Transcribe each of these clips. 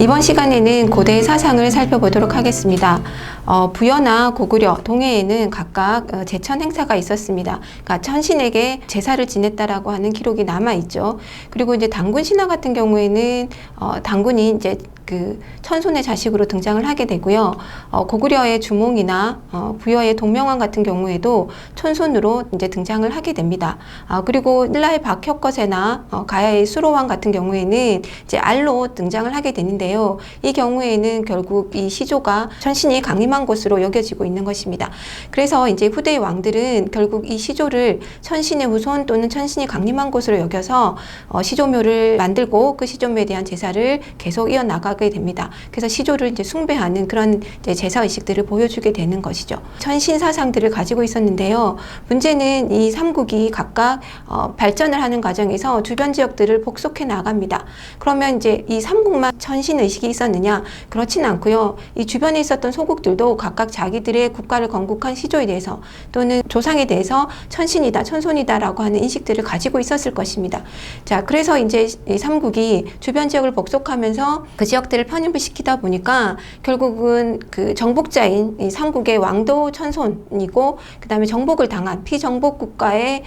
이번 시간에는 고대의 사상을 살펴보도록 하겠습니다. 부여나 고구려, 동해에는 각각 제천 행사가 있었습니다. 그러니까 천신에게 제사를 지냈다라고 하는 기록이 남아 있죠. 그리고 이제 단군 신화 같은 경우에는 단군이 이제 그 천손의 자식으로 등장을 하게 되고요. 고구려의 주몽이나 부여의 동명왕 같은 경우에도 천손으로 이제 등장을 하게 됩니다. 그리고 신라의 박혁거세나 가야의 수로왕 같은 경우에는 이제 알로 등장을 하게 되는데요. 이 경우에는 결국 이 시조가 천신이 강림한 곳으로 여겨지고 있는 것입니다. 그래서 이제 후대의 왕들은 결국 이 시조를 천신의 후손 또는 천신이 강림한 곳으로 여겨서 시조묘를 만들고 그 시조묘에 대한 제사를 계속 이어나가게 됩니다. 그래서 시조를 이제 숭배하는 그런 이제 제사 의식들을 보여주게 되는 것이죠. 천신 사상들을 가지고 있었는데요. 문제는 이 삼국이 각각 발전을 하는 과정에서 주변 지역들을 복속해 나갑니다. 그러면 이제 이 삼국만 천신 의식이 있었느냐? 그렇진 않고요. 이 주변에 있었던 소국들도 각각 자기들의 국가를 건국한 시조에 대해서 또는 조상에 대해서 천신이다, 천손이다라고 하는 인식들을 가지고 있었을 것입니다. 자, 그래서 이제 이 삼국이 주변 지역을 복속하면서 그 지역들을 편입을 시키다 보니까 결국은 그 정복자인 이 삼국의 왕도 천손이고 그 다음에 정복을 당한 피정복 국가의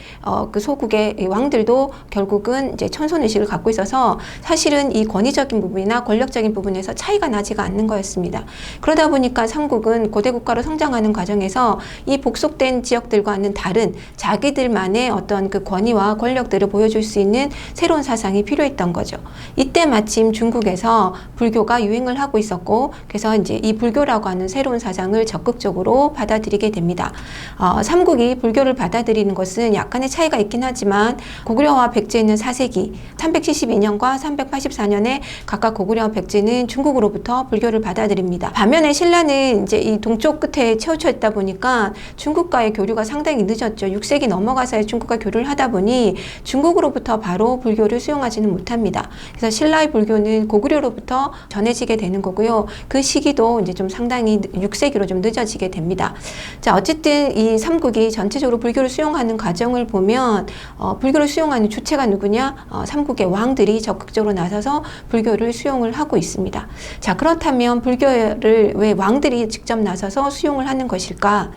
그 소국의 왕들도 결국은 이제 천손 의식을 갖고 있어서 사실은 이 권위적인 부분이나 권력적인 부분에서 차이가 나지가 않는 거였습니다. 그러다 보니까 삼국은 고대 국가로 성장하는 과정에서 이 복속된 지역들과는 다른 자기들만의 어떤 그 권위와 권력들을 보여줄 수 있는 새로운 사상이 필요했던 거죠. 이때 마침 중국에서 불교가 유행을 하고 있었고, 그래서 이제 이 불교라고 하는 새로운 사상을 적극적으로 받아들이게 됩니다. 삼국이 불교를 받아들이는 것은 약간의 차이가 있긴 하지만 고구려와 백제는 4세기 372년과 384년에 각각 고구려와 백제는 중국으로부터 불교를 받아들입니다. 반면에 신라는 이제 이 동쪽 끝에 치우쳐 있다 보니까 중국과의 교류가 상당히 늦었죠. 6세기 넘어가서 중국과 교류를 하다 보니 중국으로부터 바로 불교를 수용하지는 못합니다. 그래서 신라의 불교는 고구려로부터 전해지게 되는 거고요. 그 시기도 이제 좀 상당히 6세기로 좀 늦어지게 됩니다. 자, 어쨌든 이 삼국이 전체적으로 불교를 수용하는 과정을 보면 불교를 수용하는 주체가 누구냐? 삼국의 왕들이 적극적으로 나서서 불교를 수용을 하고 있습니다. 자, 그렇다면 불교를 왜 왕들이 직접 나서서 수용을 하는 것일까?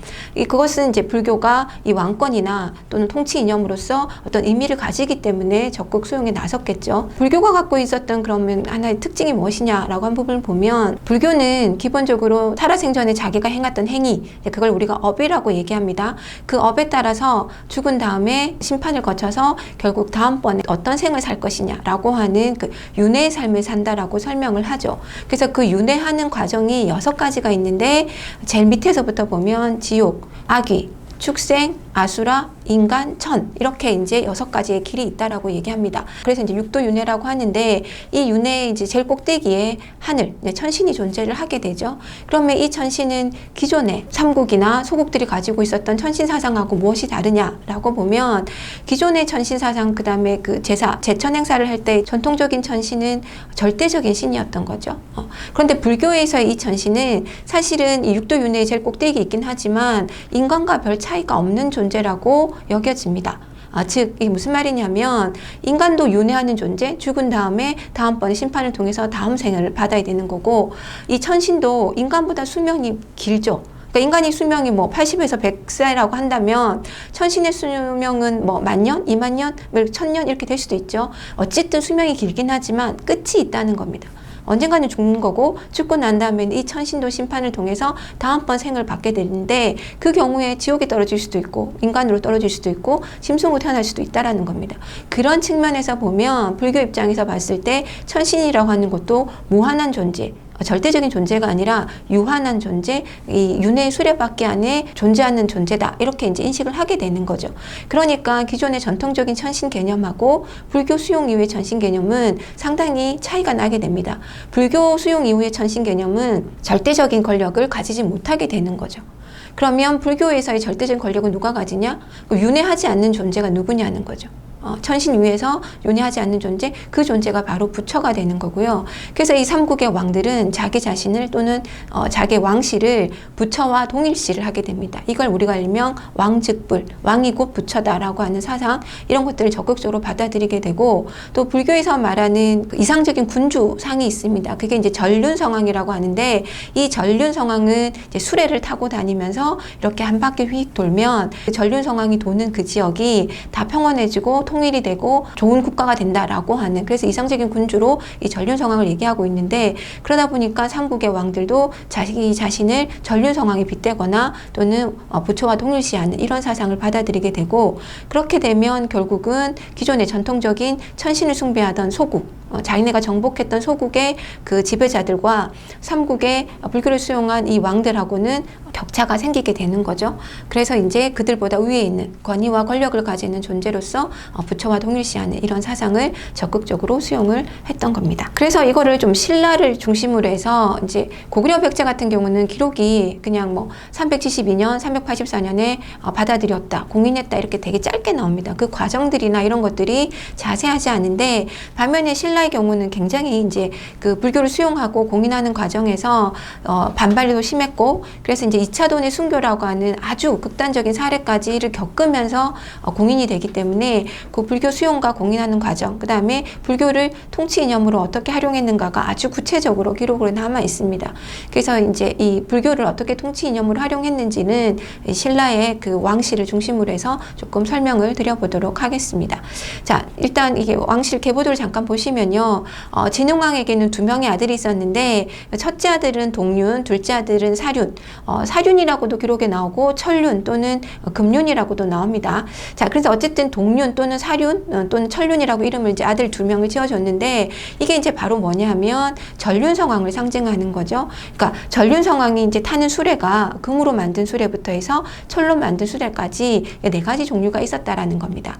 그것은 이제 불교가 이 왕권이나 또는 통치 이념으로서 어떤 의미를 가지기 때문에 적극 수용에 나섰겠죠. 불교가 갖고 있었던 그러면 하나의 특징이 무엇이냐라고 한 부분을 보면 불교는 기본적으로 살아생전에 자기가 행했던 행위, 그걸 우리가 업이라고 얘기합니다. 그 업에 따라서 죽은 다음에 심판을 거쳐서 결국 다음번에 어떤 생을 살 것이냐라고 하는 그 윤회의 삶을 산다라고 설명을 하죠. 그래서 그 윤회하는 과정이 6가지가 있는데 제일 밑에서부터 보면 지옥, 악귀, 축생, 아수라, 인간, 천 이렇게 이제 6가지의 길이 있다라고 얘기합니다. 그래서 이제 육도윤회라고 하는데 이 윤회의 이제 제일 꼭대기에 하늘, 천신이 존재를 하게 되죠. 그러면 이 천신은 기존의 삼국이나 소국들이 가지고 있었던 천신 사상하고 무엇이 다르냐라고 보면 기존의 천신 사상 그 다음에 그 제천 행사를 할 때 전통적인 천신은 절대적인 신이었던 거죠. 그런데 불교에서의 이 천신은 사실은 이 육도윤회의 제일 꼭대기에 있긴 하지만 인간과 별 차이가 없는 존재라고 여겨집니다. 즉 이게 무슨 말이냐면 인간도 윤회하는 존재, 죽은 다음에 다음번에 심판을 통해서 다음 생을 받아야 되는 거고 이 천신도 인간보다 수명이 길죠. 그러니까 인간이 수명이 뭐 80에서 100세라고 한다면 천신의 수명은 뭐 10,000년, 20,000년, 1,000년 이렇게 될 수도 있죠. 어쨌든 수명이 길긴 하지만 끝이 있다는 겁니다. 언젠가는 죽는 거고 죽고 난 다음에 이 천신도 심판을 통해서 다음번 생을 받게 되는데 그 경우에 지옥에 떨어질 수도 있고 인간으로 떨어질 수도 있고 짐승으로 태어날 수도 있다라는 겁니다. 그런 측면에서 보면 불교 입장에서 봤을 때 천신이라고 하는 것도 무한한 존재, 절대적인 존재가 아니라 유한한 존재, 이 윤회의 수레바퀴 안에 존재하는 존재다 이렇게 이제 인식을 하게 되는 거죠. 그러니까 기존의 전통적인 천신 개념하고 불교 수용 이후의 천신 개념은 상당히 차이가 나게 됩니다. 불교 수용 이후의 천신 개념은 절대적인 권력을 가지지 못하게 되는 거죠. 그러면 불교에서의 절대적인 권력은 누가 가지냐? 윤회하지 않는 존재가 누구냐는 거죠. 천신 위에서 윤회하지 않는 존재, 그 존재가 바로 부처가 되는 거고요. 그래서 이 삼국의 왕들은 자기 자신을 또는 자기 왕실을 부처와 동일시를 하게 됩니다. 이걸 우리가 일명 왕즉불, 왕이 곧 부처다라고 하는 사상, 이런 것들을 적극적으로 받아들이게 되고, 또 불교에서 말하는 그 이상적인 군주상이 있습니다. 그게 이제 전륜성왕이라고 하는데, 이 전륜성왕은 이제 수레를 타고 다니면서 이렇게 한 바퀴 휙 돌면 전륜성왕이 도는 그 지역이 다 평온해지고 통일이 되고 좋은 국가가 된다라고 하는, 그래서 이상적인 군주로 이 전륜성왕을 얘기하고 있는데, 그러다 보니까 삼국의 왕들도 자기 자신을 전륜성왕에 빗대거나 또는 부처와 동일시하는 이런 사상을 받아들이게 되고, 그렇게 되면 결국은 기존의 전통적인 천신을 숭배하던 소국, 자기네가 정복했던 소국의 그 지배자들과 삼국의 불교를 수용한 이 왕들하고는 격차가 생기게 되는 거죠. 그래서 이제 그들보다 위에 있는 권위와 권력을 가지는 존재로서 부처와 동일시하는 이런 사상을 적극적으로 수용을 했던 겁니다. 그래서 이거를 좀 신라를 중심으로 해서 이제 고구려 백제 같은 경우는 기록이 그냥 뭐 372년, 384년에 받아들였다, 공인했다 이렇게 되게 짧게 나옵니다. 그 과정들이나 이런 것들이 자세하지 않은데, 반면에 신라의 경우는 굉장히 이제 그 불교를 수용하고 공인하는 과정에서 반발도 심했고, 그래서 이제 2차 돈의 순교라고 하는 아주 극단적인 사례까지를 겪으면서 공인이 되기 때문에 그 불교 수용과 공인하는 과정, 그 다음에 불교를 통치 이념으로 어떻게 활용했는가가 아주 구체적으로 기록으로 남아 있습니다. 그래서 이제 이 불교를 어떻게 통치 이념으로 활용했는지는 신라의 그 왕실을 중심으로 해서 조금 설명을 드려보도록 하겠습니다. 자, 일단 이게 왕실 계보도를 잠깐 보시면요. 진흥왕에게는 2명의 아들이 있었는데, 첫째 아들은 동륜, 둘째 아들은 사륜. 사륜이라고도 기록에 나오고 천륜 또는 금륜이라고도 나옵니다. 자, 그래서 어쨌든 동륜 또는 사륜 또는 천륜이라고 이름을 이제 아들 2명을 지어줬는데, 이게 이제 바로 뭐냐 하면 전륜성왕을 상징하는 거죠. 그러니까 전륜성왕이 이제 타는 수레가 금으로 만든 수레부터 해서 철로 만든 수레까지 4가지 종류가 있었다라는 겁니다.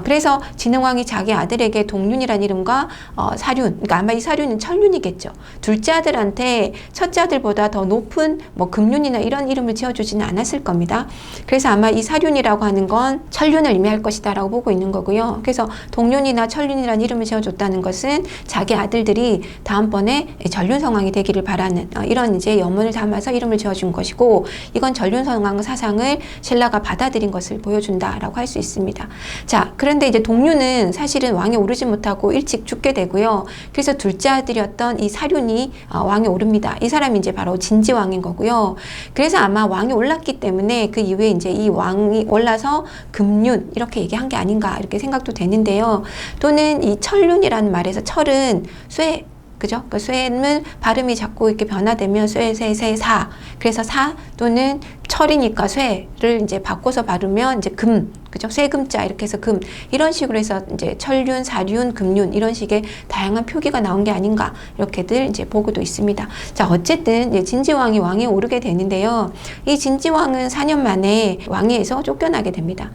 그래서 진흥왕이 자기 아들에게 동륜이라는 이름과 사륜, 그러니까 아마 이 사륜은 천륜이겠죠. 둘째 아들한테 첫째 아들보다 더 높은 뭐 금륜이나 이런 이름을 지어주지는 않았을 겁니다. 그래서 아마 이 사륜이라고 하는 건 천륜을 의미할 것이다라고 보고 있는 거고요. 그래서 동륜이나 천륜이라는 이름을 지어줬다는 것은 자기 아들들이 다음번에 전륜성왕이 되기를 바라는 이런 이제 염원을 담아서 이름을 지어준 것이고, 이건 전륜성왕 사상을 신라가 받아들인 것을 보여준다라고 할 수 있습니다. 자, 그런데 이제 동륜은 사실은 왕에 오르지 못하고 일찍 죽게 되고요. 그래서 둘째 아들이었던 이 사륜이 왕에 오릅니다. 이 사람이 이제 바로 진지왕인 거고요. 그래서 아마 왕이 올랐기 때문에 그 이후에 이제 이 왕이 올라서 금륜 이렇게 얘기한 게 아닌가 이렇게 생각도 되는데요. 또는 이 천륜이라는 말에서 철은 쇠, 그죠? 그 쇠는 발음이 자꾸 이렇게 변화되면 쇠, 사. 그래서 사 또는 철이니까 쇠를 이제 바꿔서 바르면 이제 금, 그죠? 쇠금자 이렇게 해서 금, 이런 식으로 해서 이제 천륜, 사륜, 금륜 이런 식의 다양한 표기가 나온 게 아닌가 이렇게들 이제 보고도 있습니다. 자, 어쨌든 이제 진지왕이 왕에 오르게 되는데요. 이 진지왕은 4년 만에 왕위에서 쫓겨나게 됩니다.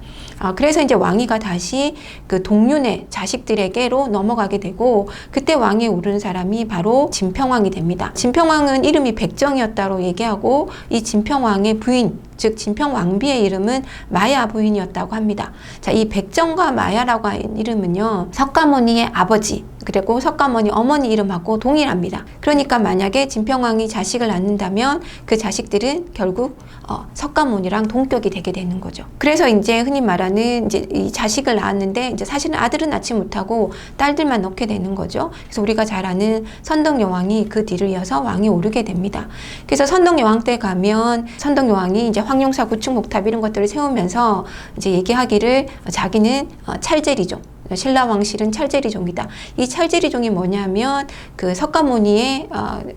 그래서 이제 왕위가 다시 그 동륜의 자식들에게로 넘어가게 되고, 그때 왕위에 오르는 사람이 바로 진평왕이 됩니다. 진평왕은 이름이 백정이었다고 얘기하고, 이 진평왕의 부인, 즉 진평왕비의 이름은 마야 부인이었다고 합니다. 자, 이 백정과 마야라고 하는 이름은요, 석가모니의 아버지 그리고 석가모니 어머니 이름하고 동일합니다. 그러니까 만약에 진평왕이 자식을 낳는다면 그 자식들은 결국 석가모니랑 동격이 되게 되는 거죠. 그래서 이제 흔히 말하는 이제 이 자식을 낳았는데, 이제 사실은 아들은 낳지 못하고 딸들만 낳게 되는 거죠. 그래서 우리가 잘 아는 선덕여왕이 그 뒤를 이어서 왕이 오르게 됩니다. 그래서 선덕여왕 때 가면 선덕여왕이 이제 황룡사 구축목탑 이런 것들을 세우면서 이제 얘기하기를 자기는 찰제리종, 신라 왕실은 찰제리종이다. 이 찰제리종이 뭐냐면 그 석가모니의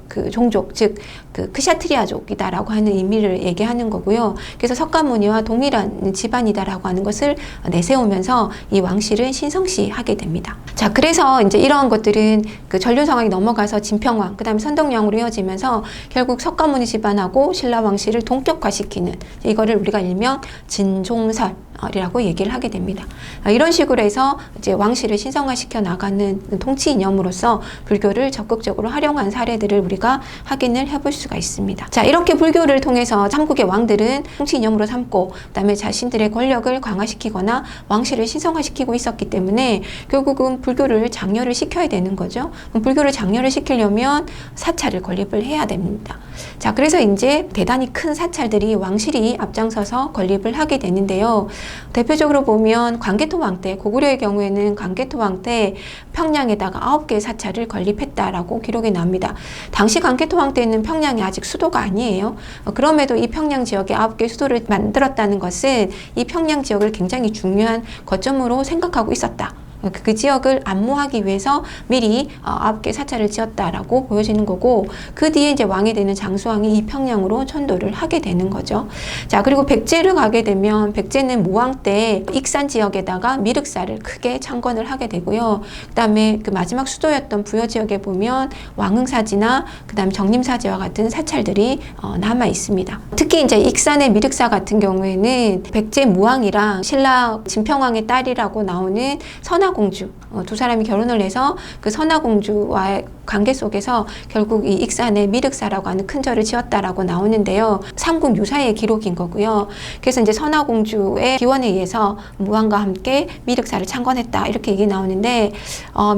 그 종족, 즉 그 크샤트리아족이다라고 하는 의미를 얘기하는 거고요. 그래서 석가모니와 동일한 집안이다라고 하는 것을 내세우면서 이 왕실은 신성시하게 됩니다. 자, 그래서 이제 이러한 것들은 그 전륜성왕이 넘어가서 진평왕, 그다음에 선덕여왕으로 이어지면서 결국 석가모니 집안하고 신라 왕실을 동격화시키는, 이거를 우리가 일명 진종설 이라고 얘기를 하게 됩니다. 이런 식으로 해서 이제 왕실을 신성화시켜 나가는 통치 이념으로서 불교를 적극적으로 활용한 사례들을 우리가 확인을 해볼 수가 있습니다. 자, 이렇게 불교를 통해서 삼국의 왕들은 통치 이념으로 삼고 그다음에 자신들의 권력을 강화시키거나 왕실을 신성화시키고 있었기 때문에 결국은 불교를 장려를 시켜야 되는 거죠. 불교를 장려를 시키려면 사찰을 건립을 해야 됩니다. 자, 그래서 이제 대단히 큰 사찰들이 왕실이 앞장서서 건립을 하게 되는데요. 대표적으로 보면 광개토왕 때, 고구려의 경우에는 광개토왕 때 평양에다가 9개의 사찰을 건립했다라고 기록이 납니다. 당시 광개토왕 때는 평양이 아직 수도가 아니에요. 그럼에도 이 평양 지역에 9개의 수도를 만들었다는 것은 이 평양 지역을 굉장히 중요한 거점으로 생각하고 있었다. 그 지역을 안모하기 위해서 미리 9개 사찰을 지었다라고 보여지는 거고, 그 뒤에 이제 왕이 되는 장수왕이 이 평양으로 천도를 하게 되는 거죠. 자, 그리고 백제를 가게 되면 백제는 모왕 때 익산 지역에다가 미륵사를 크게 창건을 하게 되고요. 그 다음에 그 마지막 수도였던 부여 지역에 보면 왕흥사지나 그 다음 정림사지와 같은 사찰들이 남아 있습니다. 특히 이제 익산의 미륵사 같은 경우에는 백제 무왕이랑 신라 진평왕의 딸이라고 나오는 선화 공주, 두 사람이 결혼을 해서 그 선화공주와의 관계 속에서 결국 이 익산에 미륵사라고 하는 큰 절을 지었다라고 나오는데요. 삼국 유사의 기록인 거고요. 그래서 이제 선화공주의 기원에 의해서 무왕과 함께 미륵사를 창건했다, 이렇게 얘기 나오는데,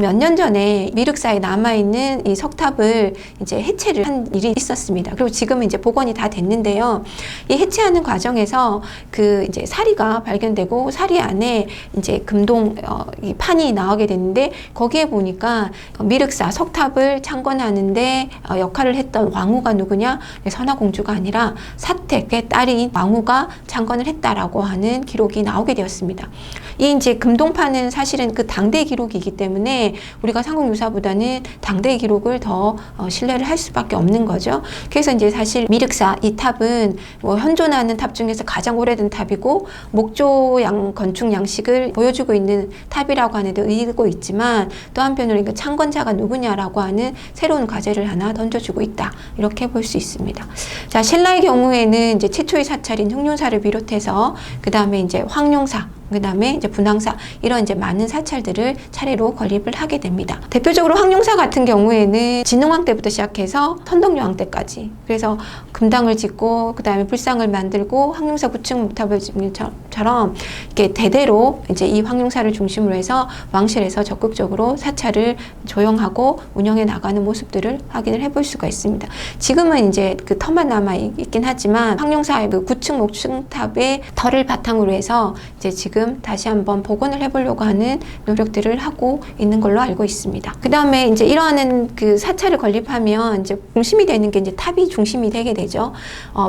몇 년 전에 미륵사에 남아있는 이 석탑을 이제 해체를 한 일이 있었습니다. 그리고 지금은 이제 복원이 다 됐는데요. 이 해체하는 과정에서 그 이제 사리가 발견되고 사리 안에 이제 금동 이 판이 나오게 됐는데, 거기에 보니까 미륵사 석탑을 창건하는데 역할을 했던 왕후가 누구냐? 선화공주가 아니라 사택의 딸인 왕후가 창건을 했다라고 하는 기록이 나오게 되었습니다. 이 이제 금동판은 사실은 그 당대 기록이기 때문에 우리가 삼국유사보다는 당대 기록을 더 신뢰를 할 수밖에 없는 거죠. 그래서 이제 사실 미륵사 이 탑은 뭐 현존하는 탑 중에서 가장 오래된 탑이고 목조 건축 양식을 보여주고 있는 탑이라고 하는 데 의의고 있지만, 또 한편으로 그 창건자가 누구냐라고 하는 새로운 과제를 하나 던져주고 있다, 이렇게 볼 수 있습니다. 자, 신라의 경우에는 이제 최초의 사찰인 흑룡사를 비롯해서 그 다음에 이제 황룡사, 그 다음에 이제 분황사, 이런 이제 많은 사찰들을 차례로 건립을 하게 됩니다. 대표적으로 황룡사 같은 경우에는 진흥왕 때부터 시작해서 선덕여왕 때까지, 그래서 금당을 짓고 그 다음에 불상을 만들고 황룡사 구층 목탑을처럼 이렇게 대대로 이제 이 황룡사를 중심으로 해서 왕실에서 적극적으로 사찰을 조영하고 운영해 나가는 모습들을 확인을 해볼 수가 있습니다. 지금은 이제 그 터만 남아 있긴 하지만 황룡사의 그 구층 목층탑의 터를 바탕으로 해서 이제 지금 다시 한번 복원을 해보려고 하는 노력들을 하고 있는 걸로 알고 있습니다. 그 다음에 이제 이러한 그 사찰을 건립하면 이제 중심이 되는 게 이제 탑이 중심이 되게 되죠.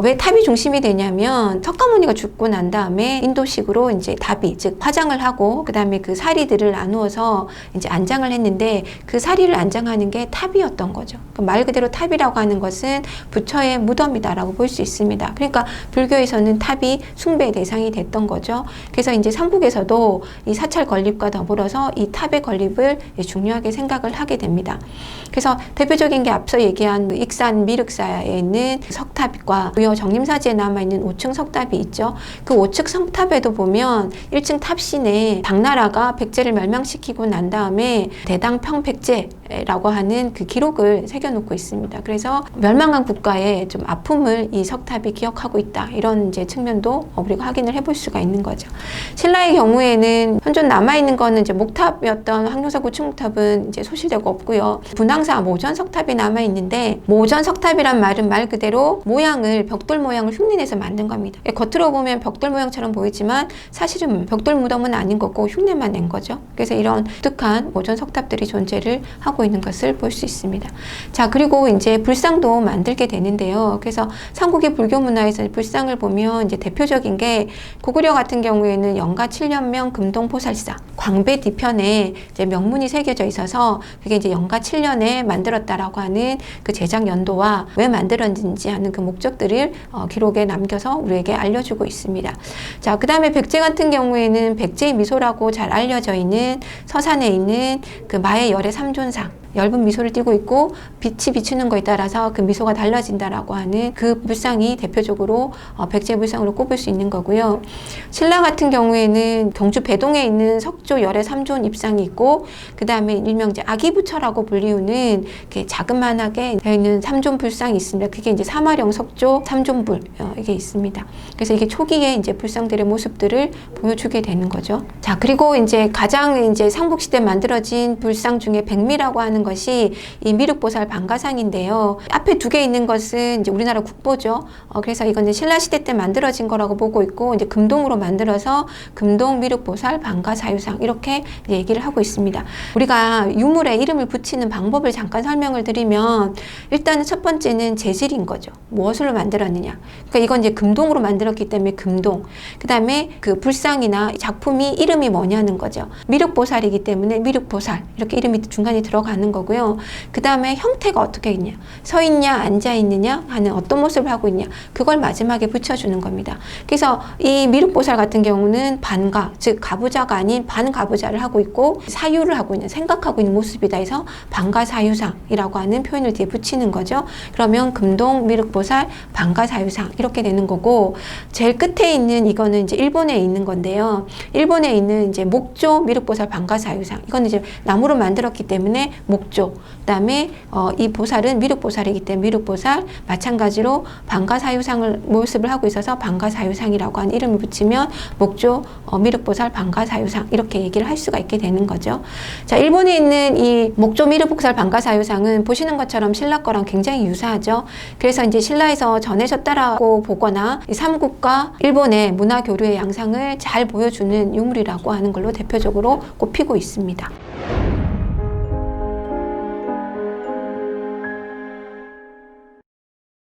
왜 탑이 중심이 되냐면 석가모니가 죽고 난 다음에 인도식으로 이제 답이, 즉 화장을 하고 그 다음에 그 사리들을 나누어서 이제 안장을 했는데, 그 사리를 안장하는 게 탑이었던 거죠. 말 그대로 탑이라고 하는 것은 부처의 무덤이다라고 볼 수 있습니다. 그러니까 불교에서는 탑이 숭배의 대상이 됐던 거죠. 그래서 이제 삼국에서도 이 사찰 건립과 더불어서 이 탑의 건립을 중요하게 생각을 하게 됩니다. 그래서 대표적인 게 앞서 얘기한 익산 미륵사에 있는 석탑과 부여 정림사지에 남아있는 5층 석탑이 있죠. 그 5층 석탑에도 보면 1층 탑신에 당나라가 백제를 멸망시키고 난 다음에 대당평백제라고 하는 그 기록을 새겨놓고 있습니다. 그래서 멸망한 국가의 좀 아픔을 이 석탑이 기억하고 있다, 이런 이제 측면도 우리가 확인을 해볼 수가 있는 거죠. 신라의 경우에는 현존 남아있는 거는 이제 목탑이었던 황룡사 구층목탑은 이제 소실되고 없고요. 분황사 모전석탑이 남아있는데, 모전석탑이란 말은 말 그대로 모양을, 벽돌 모양을 흉내내서 만든 겁니다. 겉으로 보면 벽돌 모양처럼 보이지만 사실은 벽돌 무덤은 아닌 거고 흉내만 낸 거죠. 그래서 이런 독특한 모전석탑들이 존재를 하고 있는 것을 볼 수 있습니다. 자, 그리고 이제 불상도 만들게 되는데요. 그래서 삼국의 불교 문화에서 불상을 보면 이제 대표적인 게, 고구려 같은 경우에는 영가 7년명 금동포살사, 광배 뒤편에 이제 명문이 새겨져 있어서 그게 이제 영가 7년에 만들었다라고 하는 그 제작 연도와 왜 만들었는지 하는 그 목적들을 기록에 남겨서 우리에게 알려주고 있습니다. 자, 그 다음에 백제 같은 경우에는 백제의 미소라고 잘 알려져 있는 서산에 있는 그 마의 열의 삼존상, 엷은 미소를 띠고 있고 빛이 비추는 거에 따라서 그 미소가 달라진다라고 하는 그 불상이 대표적으로 백제불상으로 꼽을 수 있는 거고요. 신라 같은 경우에는 경주 배동에 있는 석조 열애 삼존 입상이 있고 그 다음에 일명 이제 아기부처라고 불리우는 이렇게 자그만하게 되어 있는 삼존 불상이 있습니다. 그게 이제 사마령 석조 삼존불 이게 있습니다. 그래서 이게 초기에 이제 불상들의 모습들을 보여주게 되는 거죠. 자, 그리고 이제 가장 이제 삼국시대 만들어진 불상 중에 백미라고 하는 것이 이 미륵보살 방가상인데요. 앞에 두 개 있는 것은 이제 우리나라 국보죠. 그래서 이건 이제 신라 시대 때 만들어진 거라고 보고 있고 이제 금동으로 만들어서 금동 미륵보살 방가사유상 이렇게 얘기를 하고 있습니다. 우리가 유물에 이름을 붙이는 방법을 잠깐 설명을 드리면 일단은 첫 번째는 재질인 거죠. 무엇으로 만들었느냐. 그러니까 이건 이제 금동으로 만들었기 때문에 금동. 그 다음에 그 불상이나 작품이 이름이 뭐냐는 거죠. 미륵보살이기 때문에 미륵보살 이렇게 이름이 중간에 들어가는 거고요. 그 다음에 형태가 어떻게 있냐. 서 있냐 앉아 있느냐 하는 어떤 모습을 하고 있냐. 그걸 마지막에 붙여주는 겁니다. 그래서 이 미륵보살 같은 경우는 반가, 즉 가부자가 아닌 반가부자를 하고 있고 사유를 하고 있는, 생각하고 있는 모습이다 해서 반가사유상이라고 하는 표현을 뒤에 붙이는 거죠. 그러면 금동 미륵보살 반가사유상 이렇게 되는 거고, 제일 끝에 있는 이거는 이제 일본에 있는 건데요. 일본에 있는 이제 목조 미륵보살 반가사유상, 이건 이제 나무로 만들었기 때문에 목조. 그다음에 이 보살은 미륵보살이기 때문에 미륵보살, 마찬가지로 반가사유상을 모습을 하고 있어서 반가사유상이라고 하는 이름을 붙이면 목조 미륵보살 반가사유상 이렇게 얘기를 할 수가 있게 되는 거죠. 자, 일본에 있는 이 목조 미륵보살 반가사유상은 보시는 것처럼 신라 거랑 굉장히 유사하죠. 그래서 이제 신라에서 전해졌다라고 보거나 삼국과 일본의 문화 교류의 양상을 잘 보여주는 유물이라고 하는 걸로 대표적으로 꼽히고 있습니다.